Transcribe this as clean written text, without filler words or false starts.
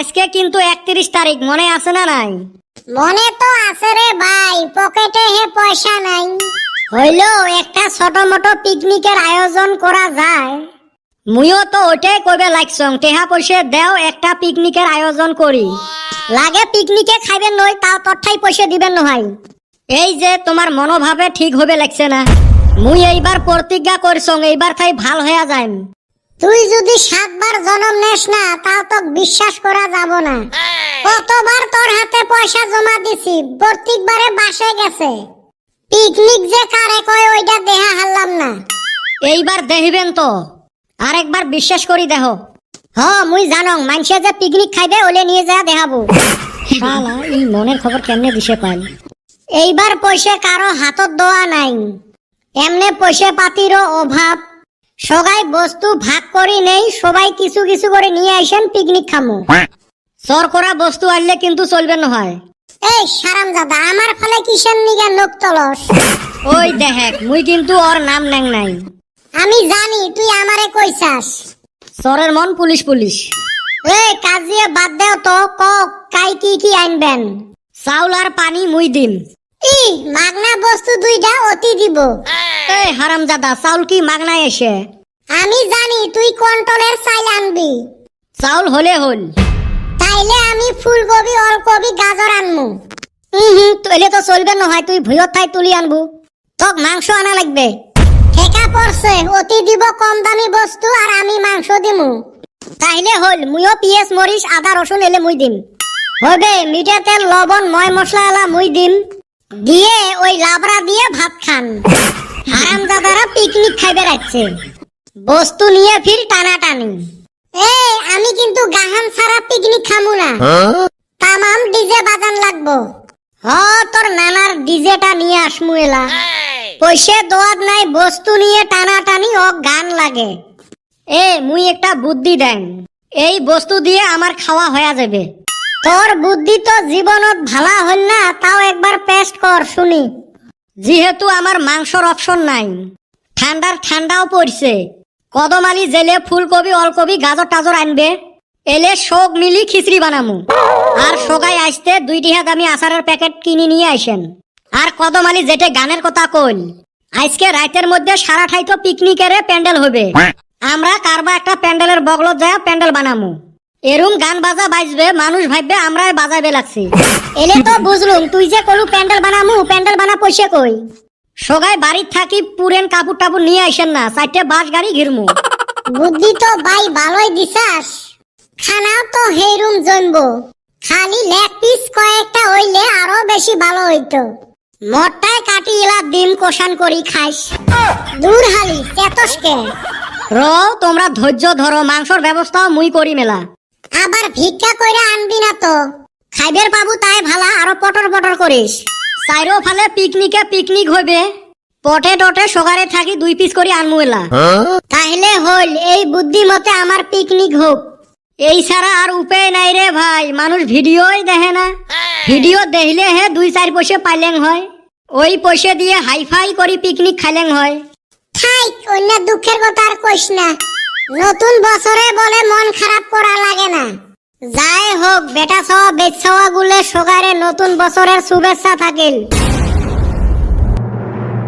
আজকে কিন্তু 31 তারিখ, মনে আছে না নাই? মনে তো আছে রে ভাই, পকেটে হে পয়সা নাই। হইলেও একটা ছোট মোটো পিকনিকের আয়োজন করা যায়। মুইও তো ওইটাই কইবে লাগছং, টেহা পয়সা দেও একটা পিকনিকের আয়োজন করি। লাগে পিকনিকে খাইবেন নই, তাও তঠাই পয়সা দিবেন নহয়। এই যে তোমার মনোভাবে ঠিক হবে লাগছে না। মুই এইবার প্রতিজ্ঞা করছং, এইবার তাই ভাল হইয়া যাইম। তুই যদি 7 বার জন্ম নেস না, তাও তো বিশ্বাস করা যাব না। কতবার তোর হাতে পয়সা জমা দিছি, প্রত্যেকবারে বাসে গেছে। পিকনিক যে কারে কয় ওইটা দেহা হারলাম না। এইবার দেখিবেন তো, আরেকবার বিশ্বাস করি দেহ। মুই জানং মানুষে যে পিকনিক খাইবে ওলে নিয়ে যা দেখাবো। শালা এই মনের খবর কেমনে দিশে পাই। এইবার পয়সা কারো হাতত দেওয়া নাই, এমনে পয়সা পাতিরও অভাব। সবাই বস্তু ভাগ করি নেই, সবাই কিছু কিছু করে নিয়ে আইসেন, পিকনিক খামু। সর করা বস্তু আনলে কিন্তু চলবে নহয়। এই হারামজাদা, আমার ফলে কিসের নিগা লোক তলস? ওই দেখ, মুই কিন্তু ওর নাম নেং নাই। আমি জানি তুই আমারে কইছাস। সরের মন পুলিশ পুলিশ। এই কাজিয়ে বাদ দেও তো, কক কাই কি কি আনবেন? চাউল আর পানি মুই দিম। ই মাগনা বস্তু দুইটা অতি দিব। এই হারামজাদা, চাউল কি মাগনায় এসে? আমি জানি তুই কন্ট্রোলের চাইল আনবি। চাউল হলে হল। তাইলে আমি ফুলকপি, অলকপি, গাজর আনমু। তইলে তো চলবে নহয়, তুই ভুয়ত ঠাই তুলি আনবু। তক মাংস আনা লাগবে। ঠেকা পড়ছে, অতি দিব কম দামি বস্তু আর আমি মাংস দিমু। তাইলে হল, মুইও পিয়াজ মরিচ আদা রসুন এলে মুই দিম। হবে মিঠা তেল লবণ ময় মশলা এলা মুই দিম। দিয়ে ওই লাবড়া দিয়ে ভাত খান। হারামজাদারা পিকনিক খাইবে রাখছে, বস্তু নিয়ে ফির টানাটানি। আমি কিন্তু গাহান ছাড়া পিকনিক খামু না। তামাম ডিজে বাজান লাগবো। তোর নানার ডিজেটা নিয়ে আসমু এলা। পয়সা দোয়াদ নাই, বস্তু নিয়ে টানাটানি ও গান লাগে। মুই একটা বুদ্ধি দেন, এই বস্তু দিয়ে আমার খাওয়া হয়ে যাবে। তোর বুদ্ধি তো জীবনত ভালা হল না, তাও একবার পেস্ট কর শুনি। যেহেতু আমার মাংসর অপশন নাই, ঠান্ডাও পড়ছে, কদমালি জেলে ফুলকপি অলকপি গাজর টাজর আনবে, এলে শোক মিলি খিচড়ি বানামু। আর সগাই আসতে 2 টিহা দামি আচারের প্যাকেট কিনে নিয়ে আসেন। আর কদমালি যেটা গানের কথা কইল, আজকে রাতের মধ্যে সারা ঠাই তো পিকনিকের প্যান্ডেল হবে। আমরা কারবা একটা প্যান্ডেলের বগলত যায় প্যান্ডেল বানামু। এরম গান বাজা বাজবে, মানুষ ভাববে আমরাই বাজাবে লাগছি। এলে তো বুঝলুম, তুই যে কলু প্যান্ডেল বানামু, প্যান্ডেল বানা পয়সা কই? সগাই বাড়ির থাকি পুরেন কাপড় টাপুর নিয়ে আসেন না, 4টে বাস গাড়ি ঘিরমু। বুদ্ধি তো ভাই ভালোই দিছাস। খানাও তো হেরুম জমবো, খালি লেগ পিস কয়েকটা হইলে আরো বেশি ভালো হইতো। মরটাই কাটি এলা ডিম কষান করি খাইস। দূর হালি চেতসকে। তোমরা ধৈর্য ধরো, মাংসর ব্যবস্থাও মুই করি মেলা। আবার ভিক্ষা কইরা আনবি না তো। খাইবের পাবু তাই ভালা, আরো পটর পটর করিস। চাইরো ফালে পিকনিক হইবে, পটে টটে সগারে থাকি 2 পিস করে আনমু এলা। তাহলে হল, এই বুদ্ধি মতে আমার পিকনিক হোক। এই ছাড়া আর উপায় নাই রে ভাই, মানুষ ভিডিওই দেখে না। ভিডিও দেখলে হে 2-4 পয়সা পাইলেন হয়, ওই পয়সা দিয়ে হাইফাই করি পিকনিক খাইলেন হয়। থাই, অন্য দুঃখের কথা আর কইস না। নতুন বছরে বলে মন খারাপ করা লাগে না। যাই হোক, বেটা সওয়া বেচ সওয়া গুলে সগারে নতুন বছরের শুভেচ্ছা থাকিল।